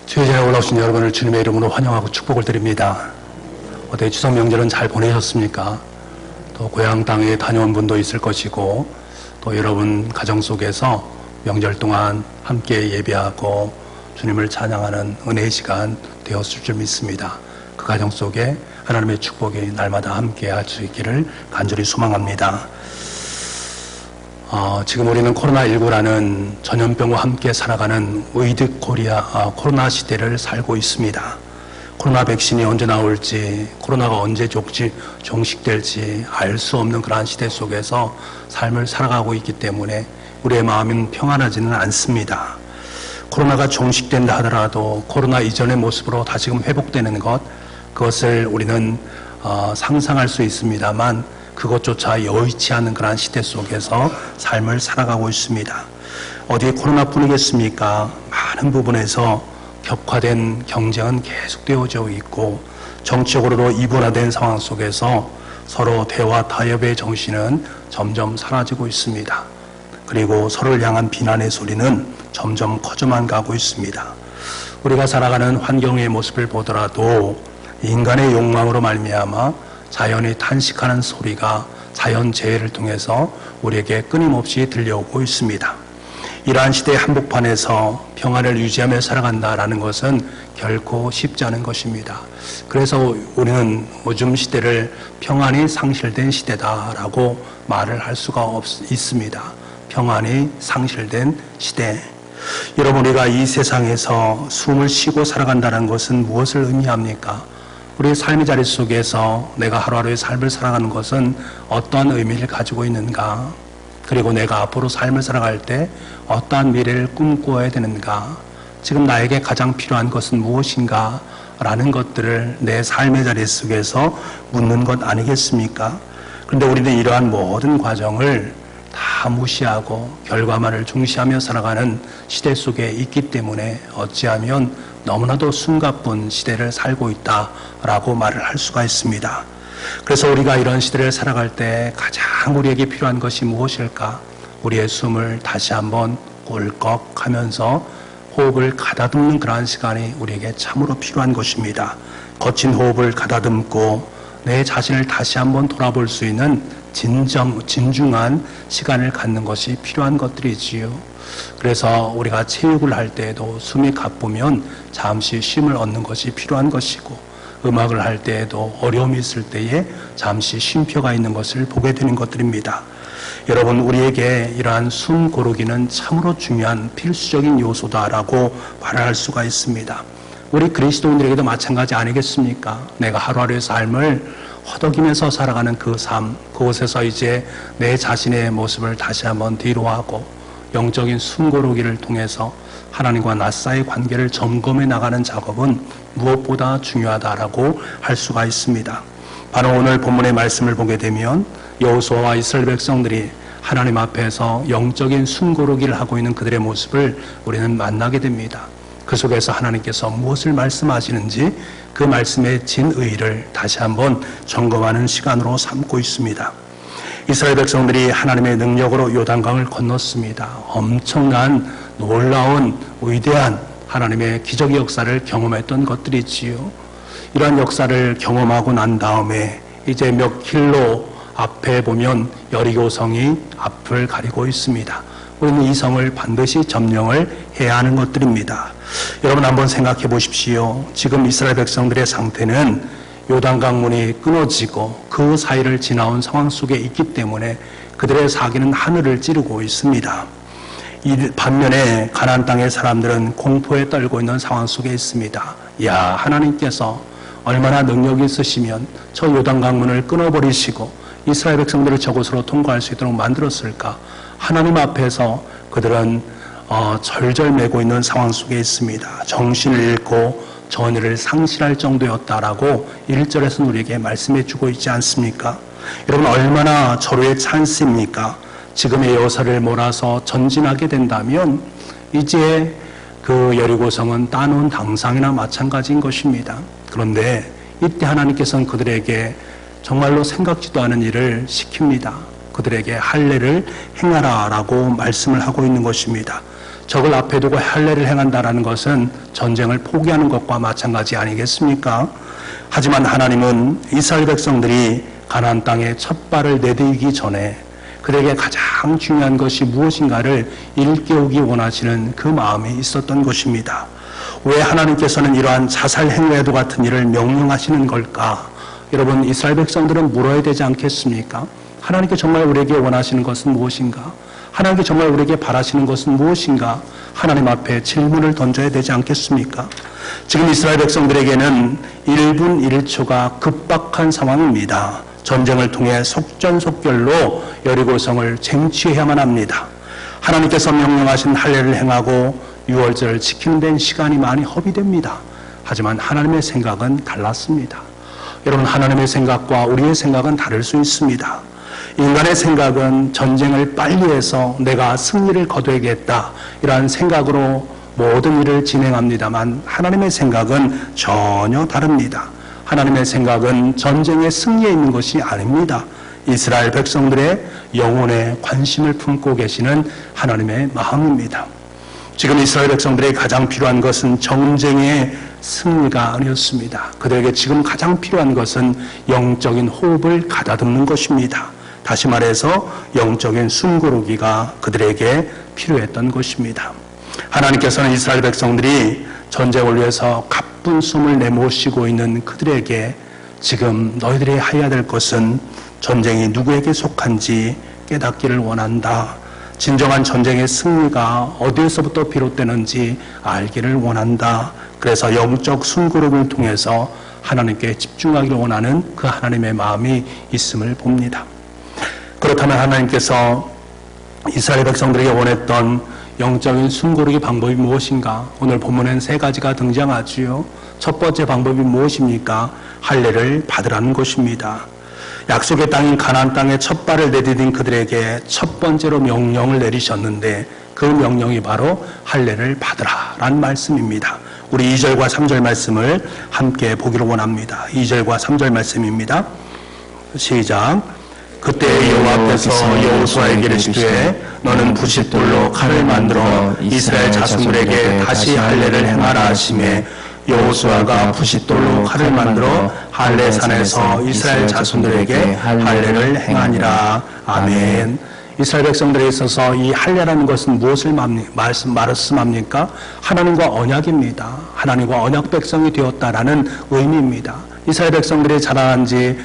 주의 전에 올라오신 여러분을 주님의 이름으로 환영하고 축복을 드립니다. 어때 추석 명절은 잘 보내셨습니까? 또 고향 땅에 다녀온 분도 있을 것이고 또 여러분 가정 속에서 명절 동안 함께 예배하고 주님을 찬양하는 은혜의 시간 되었을 줄 믿습니다. 그 가정 속에 하나님의 축복이 날마다 함께 할 수 있기를 간절히 소망합니다. 지금 우리는 코로나19라는 전염병과 함께 살아가는 위드 코로나 시대를 살고 있습니다. 코로나 백신이 언제 나올지, 코로나가 언제 종식될지 알 수 없는 그러한 시대 속에서 삶을 살아가고 있기 때문에 우리의 마음은 평안하지는 않습니다. 코로나가 종식된다 하더라도 코로나 이전의 모습으로 다시금 회복되는 것, 그것을 우리는 상상할 수 있습니다만 그것조차 여의치 않은 그러한 시대 속에서 삶을 살아가고 있습니다. 어디 코로나뿐이겠습니까? 많은 부분에서 격화된 경쟁은 계속되어져 있고 정치적으로도 이분화된 상황 속에서 서로 대화 타협의 정신은 점점 사라지고 있습니다. 그리고 서로를 향한 비난의 소리는 점점 커져만 가고 있습니다. 우리가 살아가는 환경의 모습을 보더라도 인간의 욕망으로 말미암아 자연이 탄식하는 소리가 자연재해를 통해서 우리에게 끊임없이 들려오고 있습니다. 이러한 시대의 한복판에서 평안을 유지하며 살아간다라는 것은 결코 쉽지 않은 것입니다. 그래서 우리는 요즘 시대를 평안이 상실된 시대다라고 말을 할 수가 있습니다. 평안이 상실된 시대. 여러분, 우리가 이 세상에서 숨을 쉬고 살아간다는 것은 무엇을 의미합니까? 우리의 삶의 자리 속에서 내가 하루하루의 삶을 살아가는 것은 어떠한 의미를 가지고 있는가? 그리고 내가 앞으로 삶을 살아갈 때 어떠한 미래를 꿈꿔야 되는가? 지금 나에게 가장 필요한 것은 무엇인가? 라는 것들을 내 삶의 자리 속에서 묻는 것 아니겠습니까? 그런데 우리는 이러한 모든 과정을 다 무시하고 결과만을 중시하며 살아가는 시대 속에 있기 때문에 어찌하면 너무나도 숨가쁜 시대를 살고 있다라고 말을 할 수가 있습니다. 그래서 우리가 이런 시대를 살아갈 때 가장 우리에게 필요한 것이 무엇일까? 우리의 숨을 다시 한번 꿀꺽 하면서 호흡을 가다듬는 그러한 시간이 우리에게 참으로 필요한 것입니다. 거친 호흡을 가다듬고 내 자신을 다시 한번 돌아볼 수 있는 진중한 시간을 갖는 것이 필요한 것들이지요. 그래서 우리가 체육을 할 때에도 숨이 가쁘면 잠시 쉼을 얻는 것이 필요한 것이고, 음악을 할 때에도 어려움이 있을 때에 잠시 쉼표가 있는 것을 보게 되는 것들입니다. 여러분, 우리에게 이러한 숨 고르기는 참으로 중요한 필수적인 요소다라고 말을 할 수가 있습니다. 우리 그리스도인들에게도 마찬가지 아니겠습니까? 내가 하루하루의 삶을 허덕이면서 살아가는 그 삶, 그곳에서 이제 내 자신의 모습을 다시 한번 뒤로하고 영적인 숨고르기를 통해서 하나님과 나 사이의 관계를 점검해 나가는 작업은 무엇보다 중요하다라고 할 수가 있습니다. 바로 오늘 본문의 말씀을 보게 되면 여호수아와 이스라엘 백성들이 하나님 앞에서 영적인 숨고르기를 하고 있는 그들의 모습을 우리는 만나게 됩니다. 그 속에서 하나님께서 무엇을 말씀하시는지 그 말씀의 진의를 다시 한번 점검하는 시간으로 삼고 있습니다. 이스라엘 백성들이 하나님의 능력으로 요단강을 건넜습니다. 엄청난 놀라운 위대한 하나님의 기적의 역사를 경험했던 것들이지요. 이러한 역사를 경험하고 난 다음에 이제 몇 킬로 앞에 보면 여리고성이 앞을 가리고 있습니다. 우리는 이 성을 반드시 점령을 해야 하는 것들입니다. 여러분, 한번 생각해 보십시오. 지금 이스라엘 백성들의 상태는 요단강문이 끊어지고 그 사이를 지나온 상황 속에 있기 때문에 그들의 사기는 하늘을 찌르고 있습니다. 이 반면에 가나안 땅의 사람들은 공포에 떨고 있는 상황 속에 있습니다. 야, 하나님께서 얼마나 능력이 있으시면 저 요단강문을 끊어버리시고 이스라엘 백성들을 저곳으로 통과할 수 있도록 만들었을까? 하나님 앞에서 그들은 절절매고 있는 상황 속에 있습니다. 정신을 잃고 전의를 상실할 정도였다라고 1절에서 우리에게 말씀해 주고 있지 않습니까? 여러분, 얼마나 절호의 찬스입니까? 지금의 여사를 몰아서 전진하게 된다면 이제 그 여리고성은 따놓은 당상이나 마찬가지인 것입니다. 그런데 이때 하나님께서는 그들에게 정말로 생각지도 않은 일을 시킵니다. 그들에게 할례를 행하라라고 말씀을 하고 있는 것입니다. 적을 앞에 두고 할례를 행한다라는 것은 전쟁을 포기하는 것과 마찬가지 아니겠습니까? 하지만 하나님은 이스라엘 백성들이 가나안 땅에 첫 발을 내디디기 전에 그들에게 가장 중요한 것이 무엇인가를 일깨우기 원하시는 그 마음이 있었던 것입니다. 왜 하나님께서는 이러한 자살 행위와도 같은 일을 명령하시는 걸까? 여러분, 이스라엘 백성들은 물어야 되지 않겠습니까? 하나님께 정말 우리에게 원하시는 것은 무엇인가? 하나님께 정말 우리에게 바라시는 것은 무엇인가? 하나님 앞에 질문을 던져야 되지 않겠습니까? 지금 이스라엘 백성들에게는 1분 1초가 급박한 상황입니다. 전쟁을 통해 속전속결로 여리고성을 쟁취해야만 합니다. 하나님께서 명령하신 할례를 행하고 유월절을 지키는 데는 시간이 많이 허비됩니다. 하지만 하나님의 생각은 달랐습니다. 여러분, 하나님의 생각과 우리의 생각은 다를 수 있습니다. 인간의 생각은 전쟁을 빨리 해서 내가 승리를 거둬야겠다, 이러한 생각으로 모든 일을 진행합니다만 하나님의 생각은 전혀 다릅니다. 하나님의 생각은 전쟁의 승리에 있는 것이 아닙니다. 이스라엘 백성들의 영혼에 관심을 품고 계시는 하나님의 마음입니다. 지금 이스라엘 백성들에게 가장 필요한 것은 전쟁의 승리가 아니었습니다. 그들에게 지금 가장 필요한 것은 영적인 호흡을 가다듬는 것입니다. 다시 말해서 영적인 숨고르기가 그들에게 필요했던 것입니다. 하나님께서는 이스라엘 백성들이 전쟁을 위해서 가쁜 숨을 내모시고 있는 그들에게 지금 너희들이 해야 될 것은 전쟁이 누구에게 속한지 깨닫기를 원한다. 진정한 전쟁의 승리가 어디에서부터 비롯되는지 알기를 원한다. 그래서 영적 숨고르기를 통해서 하나님께 집중하기를 원하는 그 하나님의 마음이 있음을 봅니다. 그렇다면 하나님께서 이스라엘 백성들에게 원했던 영적인 숨고르기 방법이 무엇인가? 오늘 본문엔 3가지가 등장하지요. 첫 번째 방법이 무엇입니까? 할례를 받으라는 것입니다. 약속의 땅인 가나안 땅에 첫 발을 내디딘 그들에게 첫 번째로 명령을 내리셨는데 그 명령이 바로 할례를 받으라라는 말씀입니다. 우리 2절과 3절 말씀을 함께 보기를 원합니다. 2절과 3절 말씀입니다. 시작. 그때 여호와께서 여호수아에게 이르시되 너는 부싯돌로 칼을 만들어 이스라엘 자손들에게 다시 할례를 행하라 하시매 여호수아가 부싯돌로 칼을 만들어 할례산에서 이스라엘 자손들에게 할례를 행하니라. 아멘. 이스라엘 백성들에 있어서 이 할례라는 것은 무엇을 말씀합니까? 하나님과 언약입니다. 하나님과 언약 백성이 되었다라는 의미입니다. 이스라엘 백성들이 자라난 지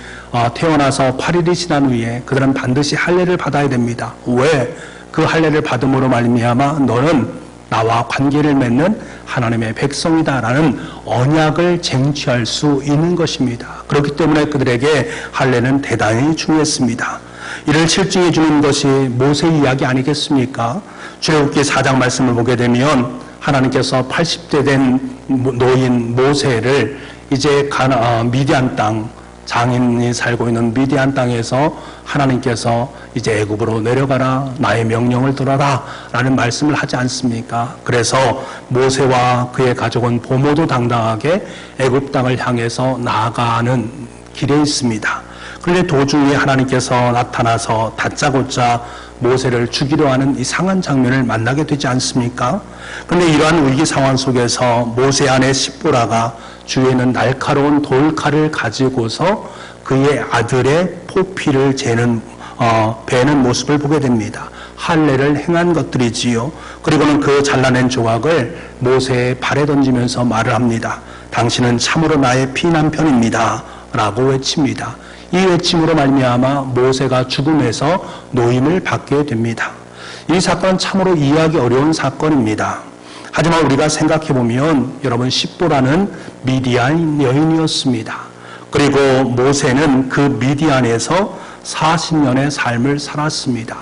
태어나서 8일이 지난 후에 그들은 반드시 할례를 받아야 됩니다. 왜? 그 할례를 받음으로 말미암아 너는 나와 관계를 맺는 하나님의 백성이다라는 언약을 쟁취할 수 있는 것입니다. 그렇기 때문에 그들에게 할례는 대단히 중요했습니다. 이를 실증해 주는 것이 모세 이야기 아니겠습니까? 출애굽기 4장 말씀을 보게 되면 하나님께서 80대 된 노인 모세를 이제 미디안 땅, 장인이 살고 있는 미디안 땅에서 하나님께서 이제 애굽으로 내려가라, 나의 명령을 들어라 라는 말씀을 하지 않습니까? 그래서 모세와 그의 가족은 보모도 당당하게 애굽 땅을 향해서 나아가는 길에 있습니다. 그런데 도중에 하나님께서 나타나서 다짜고짜 모세를 죽이려 하는 이상한 장면을 만나게 되지 않습니까? 그런데 이러한 위기 상황 속에서 모세 아내 십보라가 주위에 있는 날카로운 돌칼을 가지고서 그의 아들의 포피를 베는 모습을 보게 됩니다. 할례를 행한 것들이지요. 그리고는 그 잘라낸 조각을 모세의 발에 던지면서 말을 합니다. 당신은 참으로 나의 피난편입니다 라고 외칩니다. 이 외침으로 말미암아 모세가 죽음에서 노임을 받게 됩니다. 이 사건 참으로 이해하기 어려운 사건입니다. 하지만 우리가 생각해보면 여러분, 십보라는 미디안 여인이었습니다. 그리고 모세는 그 미디안에서 40년의 삶을 살았습니다.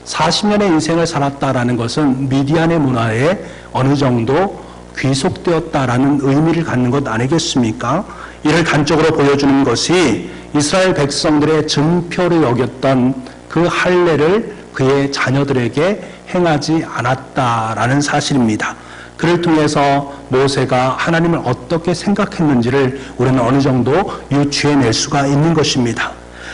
40년의 인생을 살았다라는 것은 미디안의 문화에 어느 정도 귀속되었다라는 의미를 갖는 것 아니겠습니까? 이를 단적으로 보여주는 것이 이스라엘 백성들의 증표로 여겼던 그 할례를 그의 자녀들에게 행하지 않았다라는 사실입니다. 그를 통해서 모세가 하나님을 어떻게 생각했는지를 우리는 어느 정도 유추해낼 수가 있는 것입니다.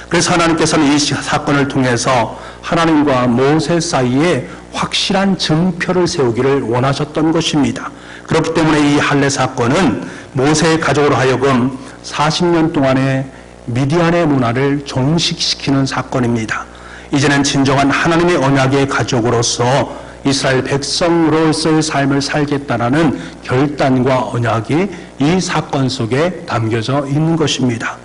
그래서 하나님께서는 이 사건을 통해서 하나님과 모세 사이에 확실한 증표를 세우기를 원하셨던 것입니다. 그렇기 때문에 이 할례 사건은 모세의 가족으로 하여금 40년 동안의 미디안의 문화를 종식시키는 사건입니다. 이제는 진정한 하나님의 언약의 가족으로서 이스라엘 백성으로서의 삶을 살겠다라는 결단과 언약이 이 사건 속에 담겨져 있는 것입니다.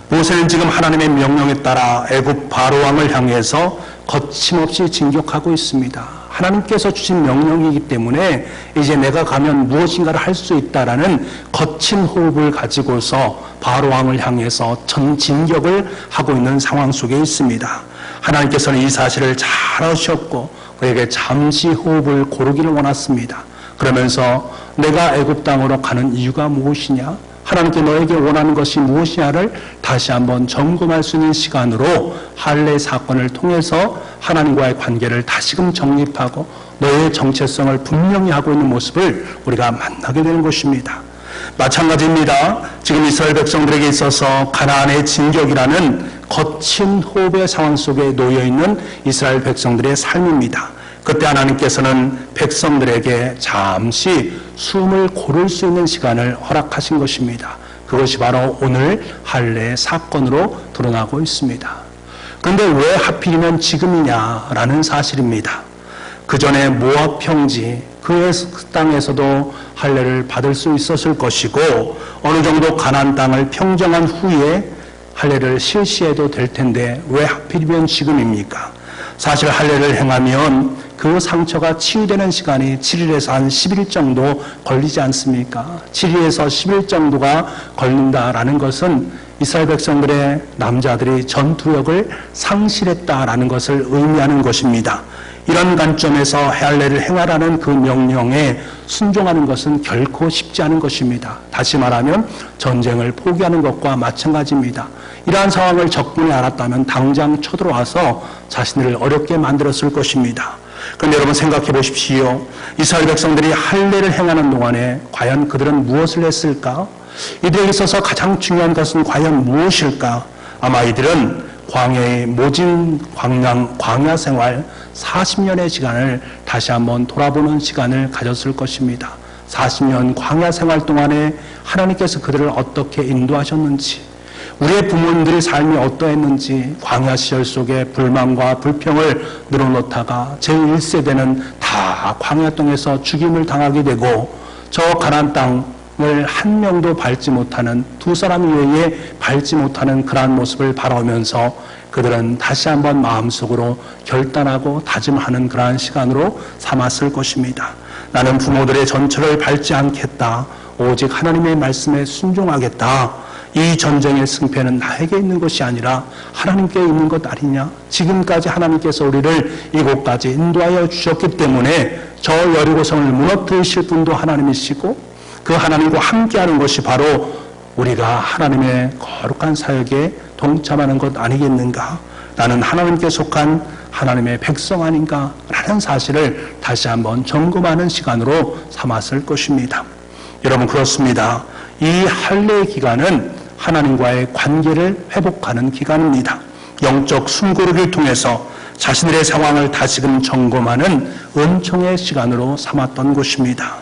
모세는 지금 하나님의 명령에 따라 애굽 바로왕을 향해서 거침없이 진격하고 있습니다. 하나님께서 주신 명령이기 때문에 이제 내가 가면 무엇인가를 할 수 있다라는 거친 호흡을 가지고서 바로왕을 향해서 진격을 하고 있는 상황 속에 있습니다. 하나님께서는 이 사실을 잘 아셨고 그에게 잠시 호흡을 고르기를 원했습니다. 그러면서 내가 애굽 땅으로 가는 이유가 무엇이냐? 하나님께 너에게 원하는 것이 무엇이냐를 다시 한번 점검할 수 있는 시간으로 할례 사건을 통해서 하나님과의 관계를 다시금 정립하고 너의 정체성을 분명히 하고 있는 모습을 우리가 만나게 되는 것입니다. 마찬가지입니다. 지금 이스라엘 백성들에게 있어서 가나안의 진격이라는 거친 호흡의 상황 속에 놓여있는 이스라엘 백성들의 삶입니다. 그때 하나님께서는 백성들에게 잠시 숨을 고를 수 있는 시간을 허락하신 것입니다. 그것이 바로 오늘 할례 사건으로 드러나고 있습니다. 그런데 왜 하필이면 지금이냐라는 사실입니다. 그 전에 모압 평지 그 땅에서도 할례를 받을 수 있었을 것이고 어느 정도 가나안 땅을 평정한 후에 할례를 실시해도 될 텐데 왜 하필이면 지금입니까? 사실 할례를 행하면 그 상처가 치유되는 시간이 7일에서 한 10일 정도 걸리지 않습니까? 7일에서 10일 정도가 걸린다라는 것은 이스라엘 백성들의 남자들이 전투력을 상실했다라는 것을 의미하는 것입니다. 이런 관점에서 할례를 행하라는 그 명령에 순종하는 것은 결코 쉽지 않은 것입니다. 다시 말하면 전쟁을 포기하는 것과 마찬가지입니다. 이러한 상황을 적군이 알았다면 당장 쳐들어와서 자신들을 어렵게 만들었을 것입니다. 그런데 여러분 생각해 보십시오. 이스라엘 백성들이 할례를 행하는 동안에 과연 그들은 무엇을 했을까? 이들에게 있어서 가장 중요한 것은 과연 무엇일까? 아마 이들은 광야의 모진 광야 생활 40년의 시간을 다시 한번 돌아보는 시간을 가졌을 것입니다. 40년 광야 생활 동안에 하나님께서 그들을 어떻게 인도하셨는지, 우리의 부모님들의 삶이 어떠했는지, 광야 시절 속에 불만과 불평을 늘어놓다가 제1세대는 다 광야 땅에서 죽임을 당하게 되고 저 가나안 땅을 한 명도 밟지 못하는, 두 사람 이외에 밟지 못하는 그러한 모습을 바라보면서 그들은 다시 한번 마음속으로 결단하고 다짐하는 그러한 시간으로 삼았을 것입니다. 나는 부모들의 전철을 밟지 않겠다. 오직 하나님의 말씀에 순종하겠다. 이 전쟁의 승패는 나에게 있는 것이 아니라 하나님께 있는 것 아니냐? 지금까지 하나님께서 우리를 이곳까지 인도하여 주셨기 때문에 저 여리고성을 무너뜨리실 분도 하나님이시고 그 하나님과 함께하는 것이 바로 우리가 하나님의 거룩한 사역에 동참하는 것 아니겠는가? 나는 하나님께 속한 하나님의 백성 아닌가? 라는 사실을 다시 한번 점검하는 시간으로 삼았을 것입니다. 여러분 그렇습니다. 이 할례의 기간은 하나님과의 관계를 회복하는 기간입니다. 영적 숨고르기를 통해서 자신들의 상황을 다시금 점검하는 은총의 시간으로 삼았던 것입니다.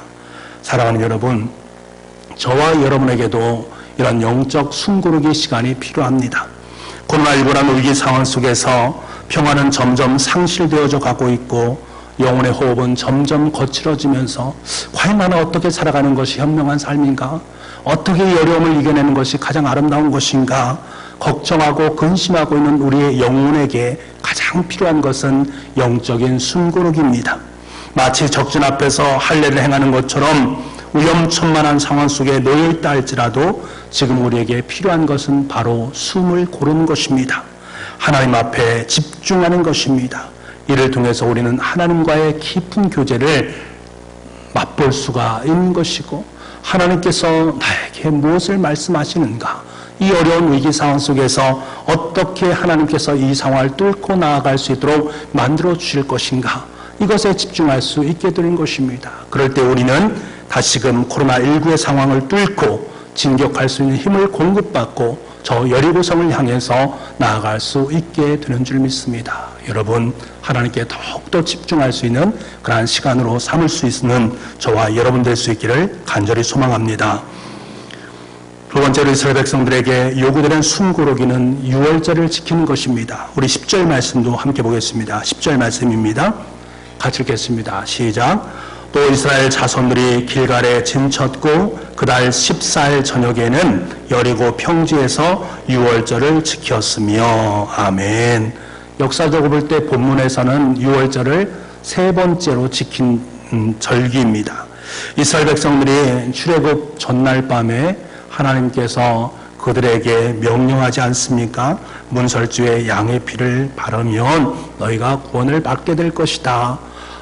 사랑하는 여러분, 저와 여러분에게도 이런 영적 숨고르기 시간이 필요합니다. 코로나19라는 위기 상황 속에서 평화는 점점 상실되어져 가고 있고 영혼의 호흡은 점점 거칠어지면서 과연 나는 어떻게 살아가는 것이 현명한 삶인가? 어떻게 이 어려움을 이겨내는 것이 가장 아름다운 것인가? 걱정하고 근심하고 있는 우리의 영혼에게 가장 필요한 것은 영적인 숨고르기입니다. 마치 적진 앞에서 할례를 행하는 것처럼 위험천만한 상황 속에 놓여있다 할지라도 지금 우리에게 필요한 것은 바로 숨을 고르는 것입니다. 하나님 앞에 집중하는 것입니다. 이를 통해서 우리는 하나님과의 깊은 교제를 맛볼 수가 있는 것이고 하나님께서 나에게 무엇을 말씀하시는가, 이 어려운 위기 상황 속에서 어떻게 하나님께서 이 상황을 뚫고 나아갈 수 있도록 만들어 주실 것인가, 이것에 집중할 수 있게 되는 것입니다. 그럴 때 우리는 다시금 코로나19의 상황을 뚫고 진격할 수 있는 힘을 공급받고 저 여리고성을 향해서 나아갈 수 있게 되는 줄 믿습니다. 여러분, 하나님께 더욱더 집중할 수 있는 그러한 시간으로 삼을 수 있는 저와 여러분 될 수 있기를 간절히 소망합니다. 두 번째로 이스라엘 백성들에게 요구되는 순구로기는 유월절을 지키는 것입니다. 우리 10절 말씀도 함께 보겠습니다. 10절 말씀입니다. 같이 읽겠습니다. 시작. 또 이스라엘 자손들이 길갈에 진쳤고 그달 14일 저녁에는 여리고 평지에서 유월절을 지켰으며. 아멘. 역사적으로 볼 때 본문에서는 유월절을 세 번째로 지킨 절기입니다. 이스라엘 백성들이 출애굽 전날 밤에 하나님께서 그들에게 명령하지 않습니까? 문설주에 양의 피를 바르면 너희가 구원을 받게 될 것이다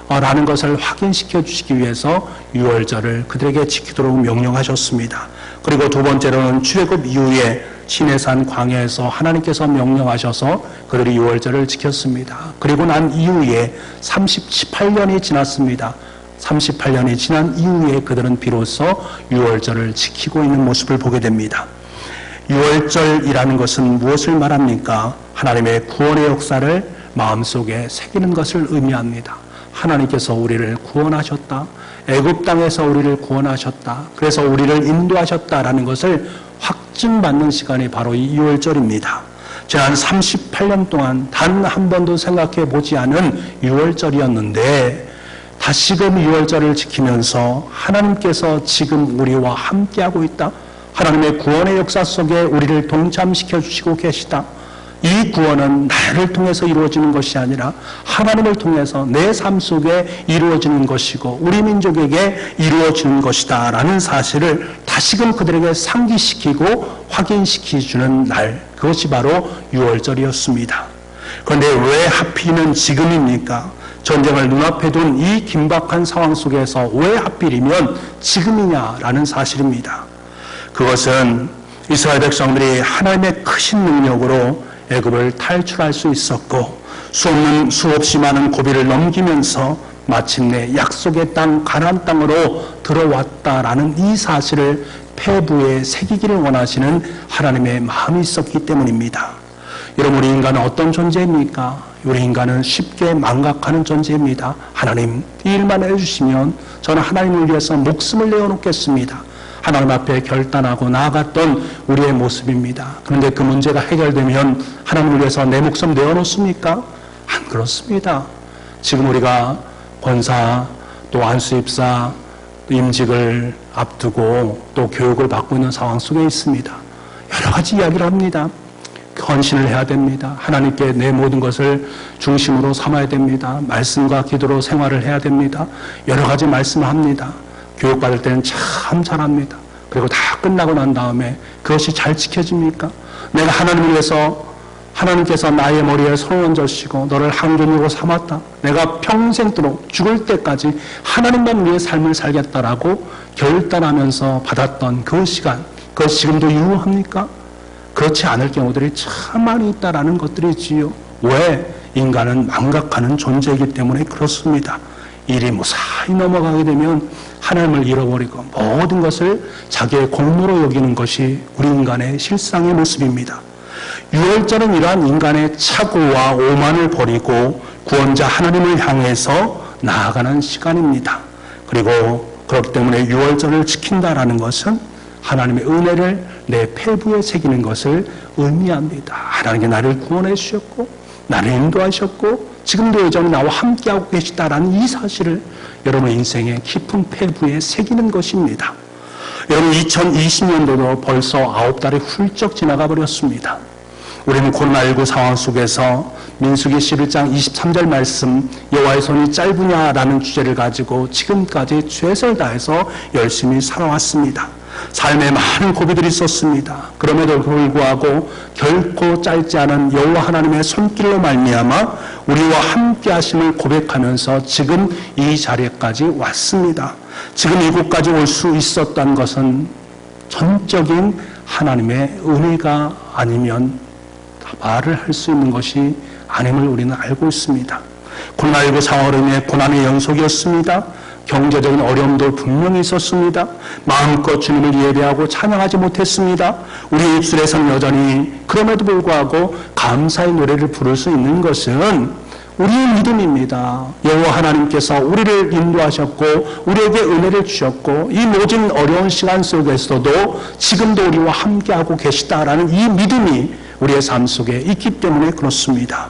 라는 것을 확인시켜 주시기 위해서 유월절을 그들에게 지키도록 명령하셨습니다. 그리고 두 번째로는 출애굽 이후에 시내산 광야에서 하나님께서 명령하셔서 그들이 유월절을 지켰습니다. 그리고 난 이후에 38년이 지났습니다. 38년이 지난 이후에 그들은 비로소 유월절을 지키고 있는 모습을 보게 됩니다. 유월절이라는 것은 무엇을 말합니까? 하나님의 구원의 역사를 마음속에 새기는 것을 의미합니다. 하나님께서 우리를 구원하셨다. 애굽 땅에서 우리를 구원하셨다. 그래서 우리를 인도하셨다라는 것을 확증받는 시간이 바로 이 유월절입니다. 지난 38년 동안 단 한 번도 생각해 보지 않은 유월절이었는데 다시금 유월절을 지키면서 하나님께서 지금 우리와 함께하고 있다. 하나님의 구원의 역사 속에 우리를 동참시켜 주시고 계시다. 이 구원은 나를 통해서 이루어지는 것이 아니라 하나님을 통해서 내 삶 속에 이루어지는 것이고 우리 민족에게 이루어지는 것이다 라는 사실을 다시금 그들에게 상기시키고 확인시켜주는 날, 그것이 바로 유월절이었습니다. 그런데 왜 하필이면 지금입니까? 전쟁을 눈앞에 둔 이 긴박한 상황 속에서 왜 하필이면 지금이냐라는 사실입니다. 그것은 이스라엘 백성들이 하나님의 크신 능력으로 애굽을 탈출할 수 있었고 수없이 많은 고비를 넘기면서 마침내 약속의 땅 가나안 땅으로 들어왔다라는 이 사실을 폐부에 새기기를 원하시는 하나님의 마음이 있었기 때문입니다. 여러분, 우리 인간은 어떤 존재입니까? 우리 인간은 쉽게 망각하는 존재입니다. 하나님, 이 일만 해주시면 저는 하나님을 위해서 목숨을 내어놓겠습니다. 하나님 앞에 결단하고 나아갔던 우리의 모습입니다. 그런데 그 문제가 해결되면 하나님을 위해서 내 목숨 내어놓습니까? 안 그렇습니다. 지금 우리가 권사, 또 안수입사, 임직을 앞두고 또 교육을 받고 있는 상황 속에 있습니다. 여러 가지 이야기를 합니다. 헌신을 해야 됩니다. 하나님께 내 모든 것을 중심으로 삼아야 됩니다. 말씀과 기도로 생활을 해야 됩니다. 여러 가지 말씀을 합니다. 교육받을 때는 참 잘합니다. 그리고 다 끝나고 난 다음에 그것이 잘 지켜집니까? 내가 하나님을 위해서 하나님께서 나의 머리에 손을 얹으시고 너를 항존으로 삼았다. 내가 평생도록 죽을 때까지 하나님만 위해 삶을 살겠다라고 결단하면서 받았던 그 시간, 그것이 지금도 유효합니까? 그렇지 않을 경우들이 참 많이 있다라는 것들이지요. 왜? 인간은 망각하는 존재이기 때문에 그렇습니다. 일이 무사히 넘어가게 되면 하나님을 잃어버리고 모든 것을 자기의 공로로 여기는 것이 우리 인간의 실상의 모습입니다. 유월절은 이러한 인간의 착오와 오만을 버리고 구원자 하나님을 향해서 나아가는 시간입니다. 그리고 그렇기 때문에 유월절을 지킨다라는 것은 하나님의 은혜를 내 폐부에 새기는 것을 의미합니다. 하나님께 나를 구원해 주셨고 나를 인도하셨고 지금도 여전히 나와 함께하고 계시다라는 이 사실을 여러분의 인생의 깊은 폐부에 새기는 것입니다. 여러분, 2020년도도 벌써 9달이 훌쩍 지나가 버렸습니다. 우리는 코로나19 상황 속에서 민수기 11장 23절 말씀 여호와의 손이 짧으냐라는 주제를 가지고 지금까지 최선을 다해서 열심히 살아왔습니다. 삶에 많은 고비들이 있었습니다. 그럼에도 불구하고 결코 짧지 않은 여호와 하나님의 손길로 말미암아 우리와 함께 하심을 고백하면서 지금 이 자리까지 왔습니다. 지금 이곳까지 올 수 있었던 것은 전적인 하나님의 은혜가 아니면 말을 할 수 있는 것이 아님을 우리는 알고 있습니다. 코로나19 상황으로 인해 고난의 연속이었습니다. 경제적인 어려움도 분명히 있었습니다. 마음껏 주님을 예배하고 찬양하지 못했습니다. 우리 입술에서는 여전히 그럼에도 불구하고 감사의 노래를 부를 수 있는 것은 우리의 믿음입니다. 여호와 하나님께서 우리를 인도하셨고 우리에게 은혜를 주셨고 이 모든 어려운 시간 속에서도 지금도 우리와 함께하고 계시다라는 이 믿음이 우리의 삶 속에 있기 때문에 그렇습니다.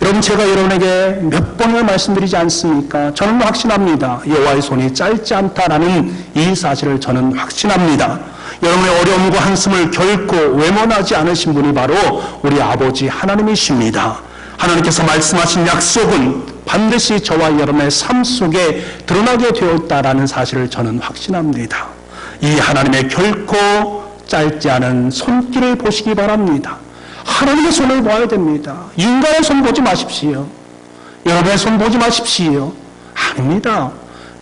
여러분, 제가 여러분에게 몇 번을 말씀드리지 않습니까? 저는 확신합니다. 여호와의 손이 짧지 않다라는 이 사실을 저는 확신합니다. 여러분의 어려움과 한숨을 결코 외면하지 않으신 분이 바로 우리 아버지 하나님이십니다. 하나님께서 말씀하신 약속은 반드시 저와 여러분의 삶 속에 드러나게 되었다라는 사실을 저는 확신합니다. 이 하나님의 결코 짧지 않은 손길을 보시기 바랍니다. 하나님의 손을 봐야 됩니다. 인간의 손 보지 마십시오. 여러분의 손 보지 마십시오. 아닙니다.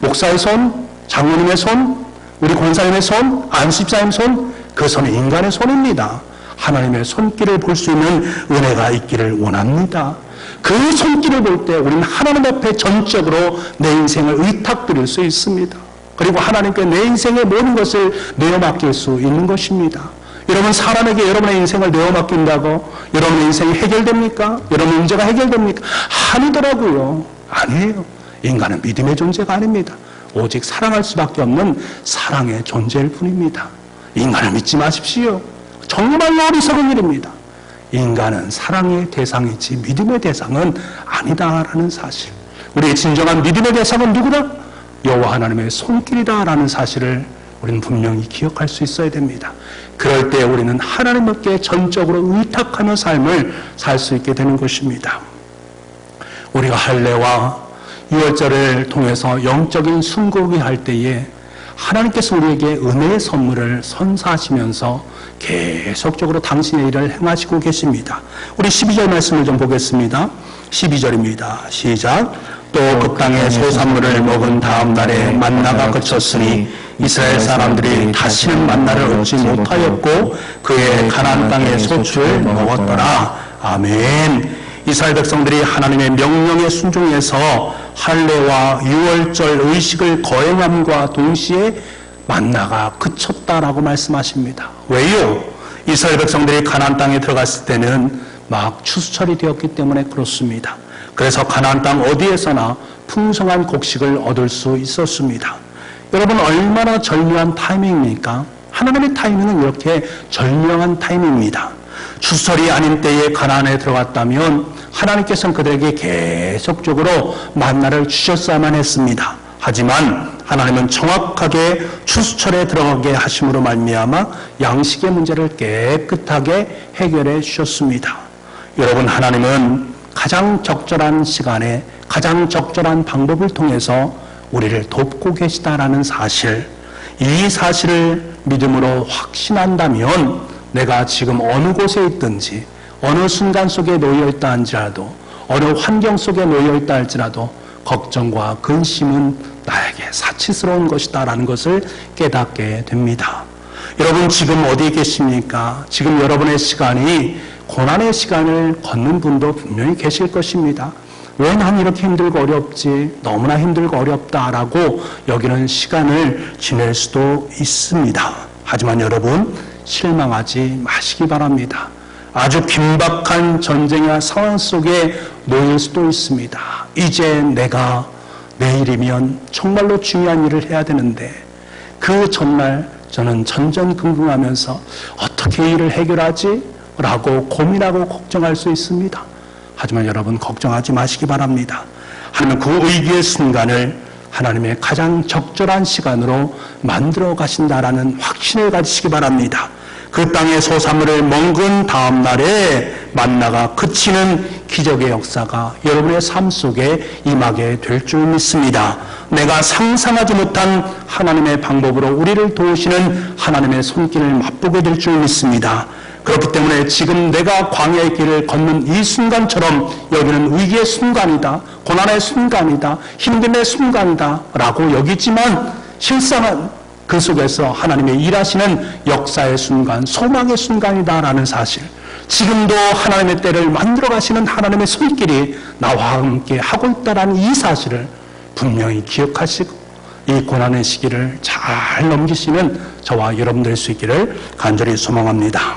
목사의 손, 장로님의 손, 우리 권사님의 손, 안수집사님 손, 그 손은 인간의 손입니다. 하나님의 손길을 볼 수 있는 은혜가 있기를 원합니다. 그 손길을 볼 때 우리는 하나님 앞에 전적으로 내 인생을 의탁드릴 수 있습니다. 그리고 하나님께 내 인생의 모든 것을 내어맡길 수 있는 것입니다. 여러분, 사람에게 여러분의 인생을 내어맡긴다고 여러분의 인생이 해결됩니까? 여러분 문제가 해결됩니까? 아니더라고요. 아니에요. 인간은 믿음의 존재가 아닙니다. 오직 사랑할 수밖에 없는 사랑의 존재일 뿐입니다. 인간을 믿지 마십시오. 정말로 어리석은 일입니다. 인간은 사랑의 대상이지 믿음의 대상은 아니다라는 사실. 우리의 진정한 믿음의 대상은 누구다? 여호와 하나님의 손길이다라는 사실을 우리는 분명히 기억할 수 있어야 됩니다. 그럴 때 우리는 하나님께 전적으로 의탁하며 삶을 살 수 있게 되는 것입니다. 우리가 할례와 유월절을 통해서 영적인 순국이 할 때에 하나님께서 우리에게 은혜의 선물을 선사하시면서 계속적으로 당신의 일을 행하시고 계십니다. 우리 12절 말씀을 좀 보겠습니다. 12절입니다. 시작. 또 그 땅의 소산물을 먹은 다음 날에 만나가 그쳤으니 이스라엘 사람들이 다시는 만나를 얻지 못하였고 그의 가나안 땅의 소출을 먹었더라. 아멘. 이스라엘 백성들이 하나님의 명령에 순종해서 할례와 유월절 의식을 거행함과 동시에 만나가 그쳤다라고 말씀하십니다. 왜요? 이스라엘 백성들이 가나안 땅에 들어갔을 때는 막 추수철이 되었기 때문에 그렇습니다. 그래서 가나안 땅 어디에서나 풍성한 곡식을 얻을 수 있었습니다. 여러분, 얼마나 절묘한 타이밍입니까? 하나님의 타이밍은 이렇게 절묘한 타이밍입니다. 추수철이 아닌 때에 가나안에 들어갔다면 하나님께서는 그들에게 계속적으로 만나를 주셨어야만 했습니다. 하지만 하나님은 정확하게 추수철에 들어가게 하심으로 말미암아 양식의 문제를 깨끗하게 해결해 주셨습니다. 여러분, 하나님은 가장 적절한 시간에 가장 적절한 방법을 통해서 우리를 돕고 계시다라는 사실, 이 사실을 믿음으로 확신한다면 내가 지금 어느 곳에 있든지 어느 순간 속에 놓여 있다 할지라도 어느 환경 속에 놓여 있다 할지라도 걱정과 근심은 나에게 사치스러운 것이다라는 것을 깨닫게 됩니다. 여러분, 지금 어디에 계십니까? 지금 여러분의 시간이 고난의 시간을 걷는 분도 분명히 계실 것입니다. 왜 난 이렇게 힘들고 어렵지? 너무나 힘들고 어렵다라고 여기는 시간을 지낼 수도 있습니다. 하지만 여러분, 실망하지 마시기 바랍니다. 아주 긴박한 전쟁의 상황 속에 놓일 수도 있습니다. 이제 내가 내일이면 정말로 중요한 일을 해야 되는데 그 전날 저는 전전긍긍하면서 어떻게 일을 해결하지? 라고 고민하고 걱정할 수 있습니다. 하지만 여러분, 걱정하지 마시기 바랍니다. 하나님은 그 위기의 순간을 하나님의 가장 적절한 시간으로 만들어 가신다라는 확신을 가지시기 바랍니다. 그 땅의 소산물을 먹은 다음 날에 만나가 그치는 기적의 역사가 여러분의 삶 속에 임하게 될 줄 믿습니다. 내가 상상하지 못한 하나님의 방법으로 우리를 도우시는 하나님의 손길을 맛보게 될 줄 믿습니다. 그렇기 때문에 지금 내가 광야의 길을 걷는 이 순간처럼 여기는 위기의 순간이다, 고난의 순간이다, 힘듦의 순간이다 라고 여기지만 실상은 그 속에서 하나님의 일하시는 역사의 순간, 소망의 순간이다라는 사실, 지금도 하나님의 때를 만들어 가시는 하나님의 손길이 나와 함께 하고 있다라는 이 사실을 분명히 기억하시고 이 고난의 시기를 잘 넘기시는 저와 여러분 될 수 있기를 간절히 소망합니다.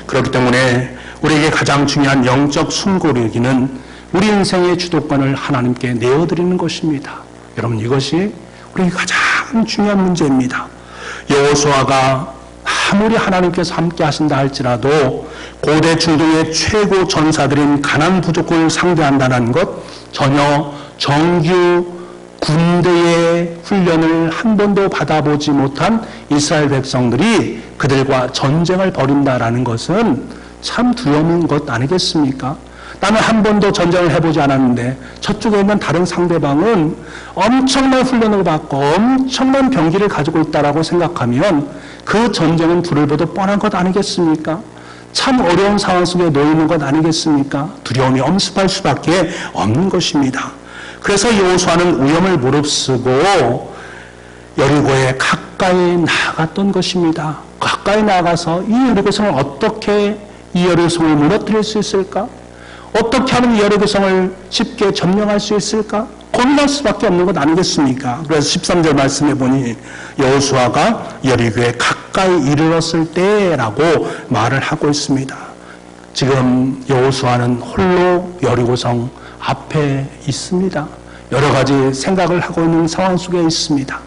그렇기 때문에 우리에게 가장 중요한 영적 숨고르기는 우리 인생의 주도권을 하나님께 내어드리는 것입니다. 여러분, 이것이 우리에게 가장 중요한 문제입니다. 여호수아가 아무리 하나님께서 함께 하신다 할지라도 고대 중동의 최고 전사들인 가난 부족을 상대한다는 것, 전혀 정규 군대의 훈련을 한 번도 받아보지 못한 이스라엘 백성들이 그들과 전쟁을 벌인다라는 것은 참 두려운 것 아니겠습니까? 나는 한 번도 전쟁을 해보지 않았는데 저쪽에 있는 다른 상대방은 엄청난 훈련을 받고 엄청난 병기를 가지고 있다라고 생각하면 그 전쟁은 불을 보듯 뻔한 것 아니겠습니까? 참 어려운 상황 속에 놓이는 것 아니겠습니까? 두려움이 엄습할 수밖에 없는 것입니다. 그래서 여호수아는 위험을 무릅쓰고 여리고에 가까이 나아갔던 것입니다. 가까이 나가서 이 여리고성을 어떻게 이 여리고성을 무너뜨릴 수 있을까? 어떻게 하면 이 여리고성을 쉽게 점령할 수 있을까? 고민할 수밖에 없는 것 아니겠습니까? 그래서 13절 말씀해 보니 여호수아가 여리고에 가까이 이르렀을 때라고 말을 하고 있습니다. 지금 여호수아는 홀로 여리고성 앞에 있습니다. 여러 가지 생각을 하고 있는 상황 속에 있습니다.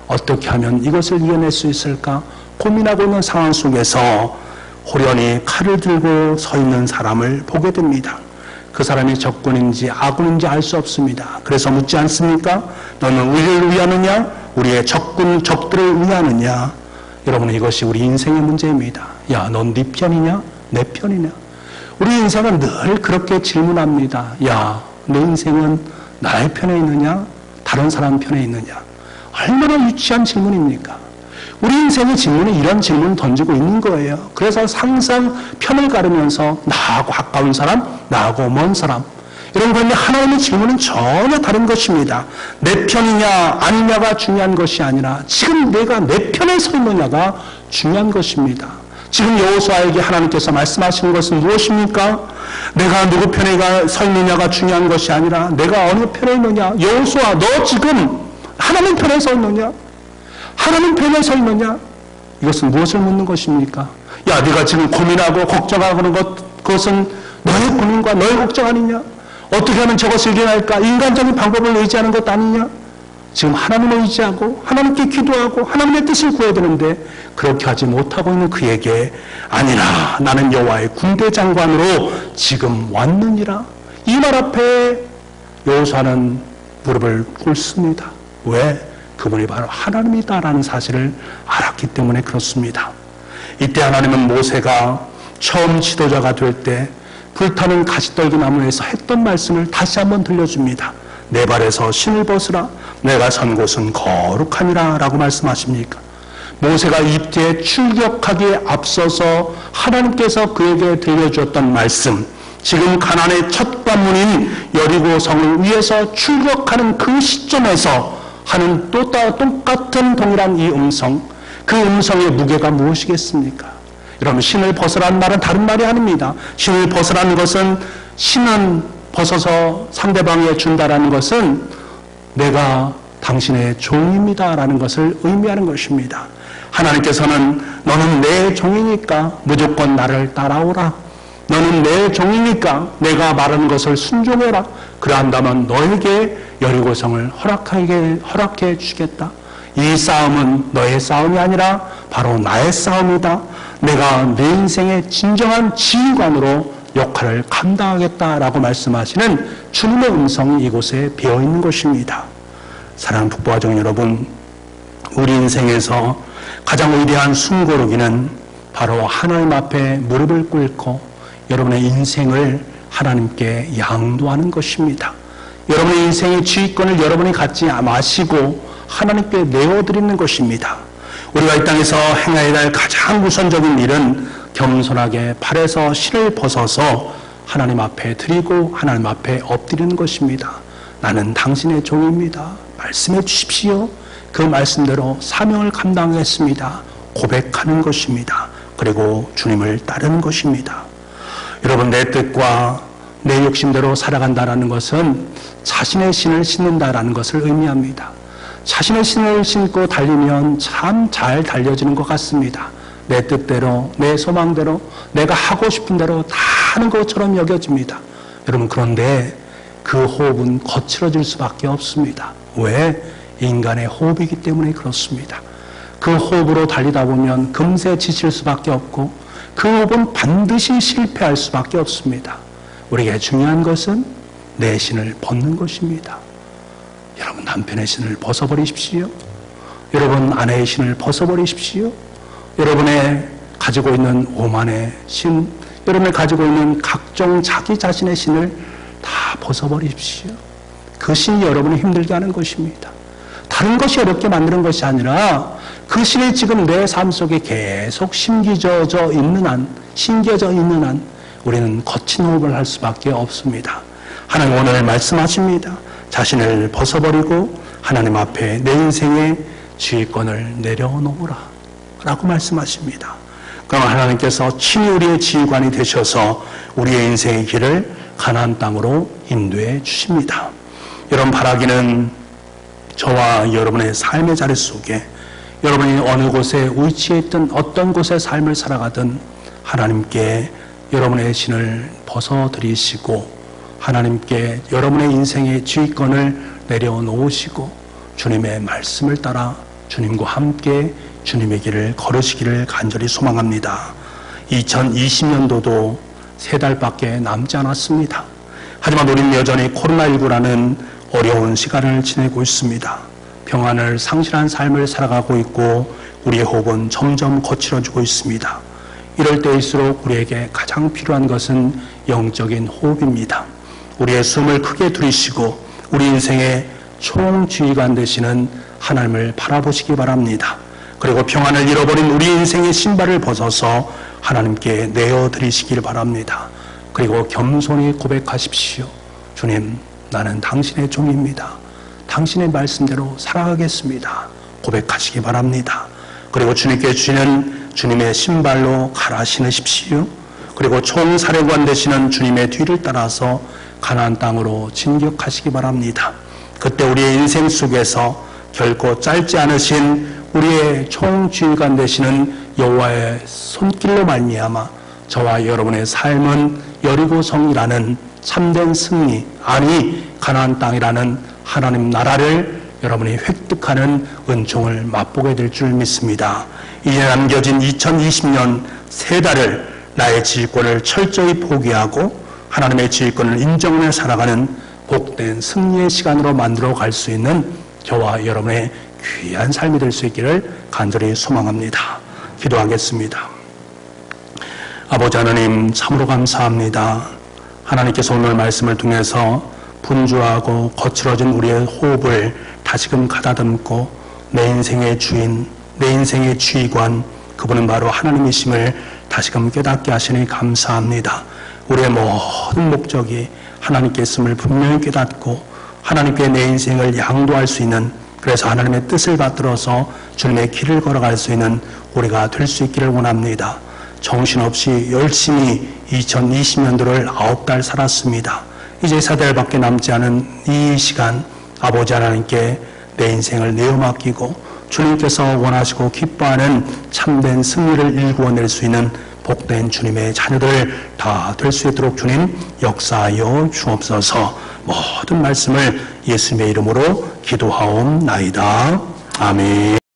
어떻게 하면 이것을 이겨낼 수 있을까? 고민하고 있는 상황 속에서 호련히 칼을 들고 서 있는 사람을 보게 됩니다. 그 사람이 적군인지 아군인지 알 수 없습니다. 그래서 묻지 않습니까? 너는 우리를 위하느냐? 우리의 적들을 위하느냐? 여러분, 이것이 우리 인생의 문제입니다. 야, 넌 네 편이냐? 내 편이냐? 우리 인생은 늘 그렇게 질문합니다. 야, 내 인생은 나의 편에 있느냐? 다른 사람 편에 있느냐? 얼마나 유치한 질문입니까? 우리 인생의 질문은 이런 질문을 던지고 있는 거예요. 그래서 항상 편을 가르면서 나하고 가까운 사람, 나하고 먼 사람. 이런 건데 하나님의 질문은 전혀 다른 것입니다. 내 편이냐 아니냐가 중요한 것이 아니라 지금 내가 내 편에 서 있느냐가 중요한 것입니다. 지금 여호수아에게 하나님께서 말씀하시는 것은 무엇입니까? 내가 누구 편에 서 있느냐가 중요한 것이 아니라 내가 어느 편에 있느냐. 여호수아, 너 지금 하나님 편에 서 있느냐? 하나님 편에 서 있느냐? 이것은 무엇을 묻는 것입니까? 야, 네가 지금 고민하고 걱정하고 하는 그것은 너의 고민과 너의 걱정 아니냐? 어떻게 하면 저것을 이겨낼까? 인간적인 방법을 의지하는 것 아니냐? 지금 하나님을 의지하고 하나님께 기도하고 하나님의 뜻을 구해야 되는데 그렇게 하지 못하고 있는 그에게 아니라 나는 여호와의 군대 장관으로 지금 왔느니라. 이 말 앞에 여호수아는 무릎을 꿇습니다. 왜? 그분이 바로 하나님이다라는 사실을 알았기 때문에 그렇습니다. 이때 하나님은 모세가 처음 지도자가 될 때 불타는 가시떨기 나무에서 했던 말씀을 다시 한번 들려줍니다. 내 발에서 신을 벗으라. 내가 선 곳은 거룩하니라 라고 말씀하십니까? 모세가 입대에 출격하기에 앞서서 하나님께서 그에게 들려주었던 말씀, 지금 가나안의 첫 관문인 여리고성을 위해서 출격하는 그 시점에서 하는 또 똑같은 동일한 이 음성, 그 음성의 무게가 무엇이겠습니까? 여러분, 신을 벗으라는 말은 다른 말이 아닙니다. 신을 벗으라는 것은 신은 벗어서 상대방에 준다라는 것은 내가 당신의 종입니다라는 것을 의미하는 것입니다. 하나님께서는 너는 내 종이니까 무조건 나를 따라오라. 너는 내 종이니까 내가 말하는 것을 순종해라. 그러한다면 너에게 여리고성을 허락해 주겠다. 이 싸움은 너의 싸움이 아니라 바로 나의 싸움이다. 내가 내 인생의 진정한 지휘관으로 역할을 감당하겠다라고 말씀하시는 주님의 음성이 이곳에 배어있는 것입니다. 사랑하는 북부가정 여러분, 우리 인생에서 가장 위대한 숨고르기는 바로 하나님 앞에 무릎을 꿇고 여러분의 인생을 하나님께 양도하는 것입니다. 여러분의 인생의 지휘권을 여러분이 갖지 마시고 하나님께 내어드리는 것입니다. 우리가 이 땅에서 행해야 할 가장 우선적인 일은 겸손하게 발에서 신을 벗어서 하나님 앞에 드리고 하나님 앞에 엎드리는 것입니다. 나는 당신의 종입니다. 말씀해 주십시오. 그 말씀대로 사명을 감당하겠습니다. 고백하는 것입니다. 그리고 주님을 따르는 것입니다. 여러분, 내 뜻과 내 욕심대로 살아간다는 것은 자신의 신을 신는다라는 것을 의미합니다. 자신의 신을 신고 달리면 참 잘 달려지는 것 같습니다. 내 뜻대로, 내 소망대로, 내가 하고 싶은 대로 다 하는 것처럼 여겨집니다. 여러분, 그런데 그 호흡은 거칠어질 수밖에 없습니다. 왜? 인간의 호흡이기 때문에 그렇습니다. 그 호흡으로 달리다 보면 금세 지칠 수밖에 없고 그 호흡은 반드시 실패할 수밖에 없습니다. 우리에게 중요한 것은 내 신을 벗는 것입니다. 여러분, 남편의 신을 벗어버리십시오. 여러분, 아내의 신을 벗어버리십시오. 여러분의 가지고 있는 오만의 신, 여러분이 가지고 있는 각종 자기 자신의 신을 다 벗어버리십시오. 그 신이 여러분을 힘들게 하는 것입니다. 다른 것이 어렵게 만드는 것이 아니라 그 신이 지금 내 삶 속에 계속 심겨져 있는 한 우리는 거친 호흡을 할 수밖에 없습니다. 하나님 오늘 말씀하십니다. 자신을 벗어버리고 하나님 앞에 내 인생의 지휘권을 내려놓으라 라고 말씀하십니다. 그럼 하나님께서 친히 우리의 지휘관이 되셔서 우리의 인생의 길을 가나안 땅으로 인도해 주십니다. 여러분, 바라기는 저와 여러분의 삶의 자리 속에 여러분이 어느 곳에 위치해 있든 어떤 곳의 삶을 살아가든 하나님께 여러분의 신을 벗어드리시고 하나님께 여러분의 인생의 지휘권을 내려놓으시고 주님의 말씀을 따라 주님과 함께 주님의 길을 걸으시기를 간절히 소망합니다. 2020년도도 3달밖에 남지 않았습니다. 하지만 우리는 여전히 코로나19라는 어려운 시간을 지내고 있습니다. 평안을 상실한 삶을 살아가고 있고 우리의 호흡은 점점 거칠어지고 있습니다. 이럴 때일수록 우리에게 가장 필요한 것은 영적인 호흡입니다. 우리의 숨을 크게 들이쉬고 우리 인생의 총지휘관 되시는 하나님을 바라보시기 바랍니다. 그리고 평안을 잃어버린 우리 인생의 신발을 벗어서 하나님께 내어드리시길 바랍니다. 그리고 겸손히 고백하십시오. 주님, 나는 당신의 종입니다. 당신의 말씀대로 살아가겠습니다. 고백하시기 바랍니다. 그리고 주님께 주시는 주님의 신발로 갈아 신으십시오. 그리고 총사령관 되시는 주님의 뒤를 따라서 가나안 땅으로 진격하시기 바랍니다. 그때 우리의 인생 속에서 결코 짧지 않으신 우리의 총지휘관 되시는 여호와의 손길로 말미암아 저와 여러분의 삶은 여리고성이라는 참된 승리, 아니 가나안 땅이라는 하나님 나라를 여러분이 획득하는 은총을 맛보게 될 줄 믿습니다. 이제 남겨진 2020년 3달을 나의 지휘권을 철저히 포기하고 하나님의 지휘권을 인정해 살아가는 복된 승리의 시간으로 만들어 갈 수 있는 저와 여러분의 귀한 삶이 될 수 있기를 간절히 소망합니다. 기도하겠습니다. 아버지 하나님, 참으로 감사합니다. 하나님께서 오늘 말씀을 통해서 분주하고 거칠어진 우리의 호흡을 다시금 가다듬고 내 인생의 주인, 내 인생의 지휘관, 그분은 바로 하나님이심을 다시금 깨닫게 하시니 감사합니다. 우리의 모든 목적이 하나님께 있음을 분명히 깨닫고 하나님께 내 인생을 양도할 수 있는, 그래서 하나님의 뜻을 받들어서 주님의 길을 걸어갈 수 있는 우리가 될 수 있기를 원합니다. 정신없이 열심히 2020년도를 9달 살았습니다. 이제 4달밖에 남지 않은 이 시간 아버지 하나님께 내 인생을 내어 맡기고 주님께서 원하시고 기뻐하는 참된 승리를 일구어낼 수 있는 복된 주님의 자녀들 다 될 수 있도록 주님 역사하여 주옵소서. 모든 말씀을 예수님의 이름으로 기도하옵나이다. 아멘.